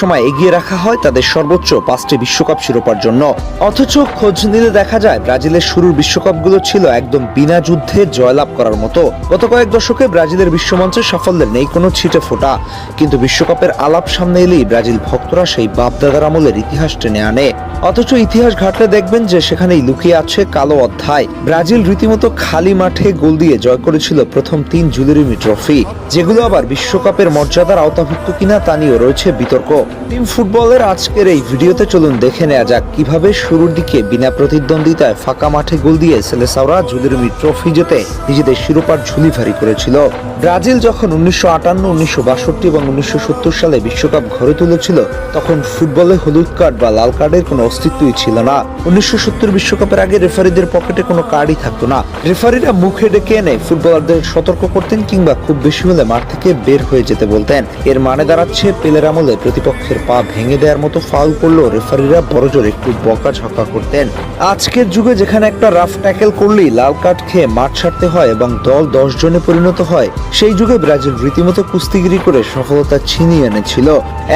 সবসময় এগিয়ে রাখা হয় তাদের সর্বোচ্চ 5টি বিশ্বকাপ শিরোপার জন্য। অথচ খোঁজ নিলে দেখা যায় ব্রাজিলের শুরুর বিশ্বকাপগুলো ছিল একদম বিনা যুদ্ধে জয়লাভ করার মতো। গত কয়েক দশকে ব্রাজিলের বিশ্বমঞ্চে সাফল্যের নেই কোনো ছিটে ফোঁটা, কিন্তু বিশ্বকাপের আলাপ সামনে এলেই ব্রাজিল ভক্তরা সেই বাপদাদার আমলের ইতিহাস টেনে আনে। অথচ ইতিহাস ঘাটলে দেখবেন যে সেখানেই লুকিয়ে আছে কালো অধ্যায়। ব্রাজিল রীতিমতো খালি মাঠে গোল দিয়ে জয় করেছিল প্রথম 3 জুলেরিমি ট্রফি, যেগুলো আবার বিশ্বকাপের মর্যাদার আওতাভুক্ত কিনা তা নিয়েও রয়েছে বিতর্ক। টিম ফুটবলের আজকের এই ভিডিওতে চলুন দেখে নেওয়া যাক কিভাবে শুরুর দিকে বিনা প্রতিদ্বন্দ্বিতায় ফাঁকা মাঠে গোল দিয়ে সেলেসাওরা জুলেরিমি ট্রফি জিতে নিজেদের শিরোপার ঝুলি ভারী করেছিল। ব্রাজিল যখন 1958, 1962 এবং 1970 সালে বিশ্বকাপ ঘরে তুলেছিল, তখন ফুটবলে হলুদ কার্ড বা লাল কার্ডের কোনো অস্তিত্বই ছিল না। 1970 বিশ্বকাপের আগে রেফারিদের পকেটে কোনো কার্ডই থাকতো না। রেফারিরা মুখে ডেকে এনে ফুটবলারদের সতর্ক করতেন কিংবা খুব বেশি হলে মাঠ থেকে বের হয়ে যেতে বলতেন। এর মানে দাঁড়াচ্ছে পেলের আমলে প্রতিপক্ষের পা ভেঙে দেওয়ার মতো ফাউল করলেও রেফারিরা বড়জোর একটু বকাঝকা করতেন। আজকের যুগে যেখানে একটা রাফ ট্যাকেল করলেই লাল কার্ড খেয়ে মাঠ ছাড়তে হয় এবং দল 10 জনে পরিণত হয়, সেই যুগে ব্রাজিল রীতিমতো কুস্তিগিরি করে সফলতা ছিনিয়ে এনেছিল।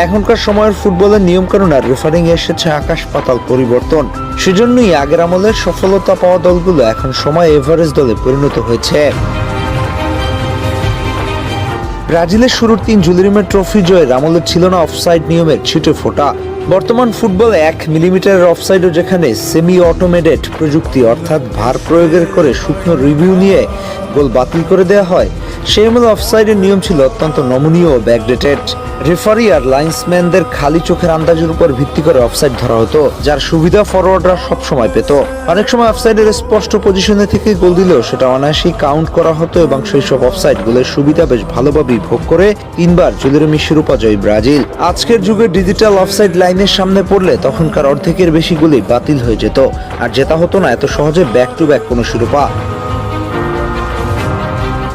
এখনকার সময়ের ফুটবলের নিয়মকানুন আর রেফারিং এসেছে আকাশ পাতাল পরিবর্তন। সেজন্যই আগের আমলের সফলতা পাওয়া দলগুলো এখন সময় এভারেস্ট দলে পরিণত হয়েছে। ব্রাজিলের শুরুর 3 জুলেরিমি ট্রফি জয়ের আমলে ছিল না অফসাইড নিয়মের ছিটে ফোঁটা। বর্তমান ফুটবলে 1 মিলিমিটারের অফসাইডও যেখানে সেমি অটোমেটেড প্রযুক্তি অর্থাৎ ভার প্রয়োগের করে সূক্ষ্ম রিভিউ নিয়ে গোল বাতিল করে দেওয়া হয়, সেই আমলে অফসাইডের নিয়ম ছিল অত্যন্ত নমনীয় ও ব্যাকডেটেড। রেফারি আর লাইন্সম্যানদের খালি চোখের আন্দাজের উপর ভিত্তি করে অফসাইড ধরা হতো, যার সুবিধা ফরওয়ার্ডরা সবসময় পেত। অনেক সময় অফসাইডের স্পষ্ট পজিশনে থেকে গোল দিলেও সেটা অনায়াসেই কাউন্ট করা হতো এবং সেই সব অফসাইড গোলের সুবিধা বেশ ভালোভাবেই ভোগ করে 3 বার জুলেরিমি শিরোপা জয়ী ব্রাজিল। আজকের যুগে ডিজিটাল অফসাইড লাইনের সামনে পড়লে তখনকার অর্ধেকের বেশি গোলই বাতিল হয়ে যেত, আর জেতা হতো না এত সহজে ব্যাক টু ব্যাক কোনো শিরোপা।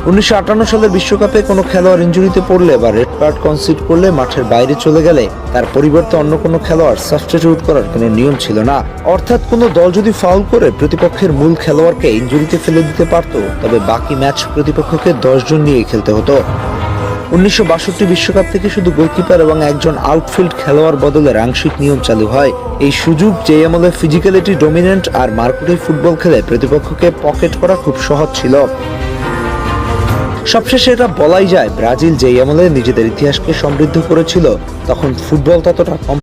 1958 সালের বিশ্বকাপে কোনো খেলোয়াড় ইনজুরিতে পড়লে বা রেড কার্ড কনসিড করলে মাঠের বাইরে চলে গেলে তার পরিবর্তে অন্য কোনো খেলোয়াড় সাবস্টিটিউট করার কোনো নিয়ম ছিল না। অর্থাৎ কোনো দল যদি ফাউল করে প্রতিপক্ষের মূল খেলোয়াড়কে ইনজুরিতে ফেলে দিতে পারত, তবে বাকি ম্যাচ প্রতিপক্ষকে 10 জন নিয়ে খেলতে হতো। 1962 বিশ্বকাপ থেকে শুধু গোলকিপার এবং একজন আউটফিল্ড খেলোয়াড় বদলের আংশিক নিয়ম চালু হয়। এই সুযোগ যে আমলে ফিজিক্যালিটি ডমিনেন্ট আর মার্কুটে ফুটবল খেলে প্রতিপক্ষকে পকেট করা খুব সহজ ছিল। সবশেষে এটা বলাই যায়, ব্রাজিল যেই আমলে নিজেদের ইতিহাসকে সমৃদ্ধ করেছিল, তখন ফুটবল ততটা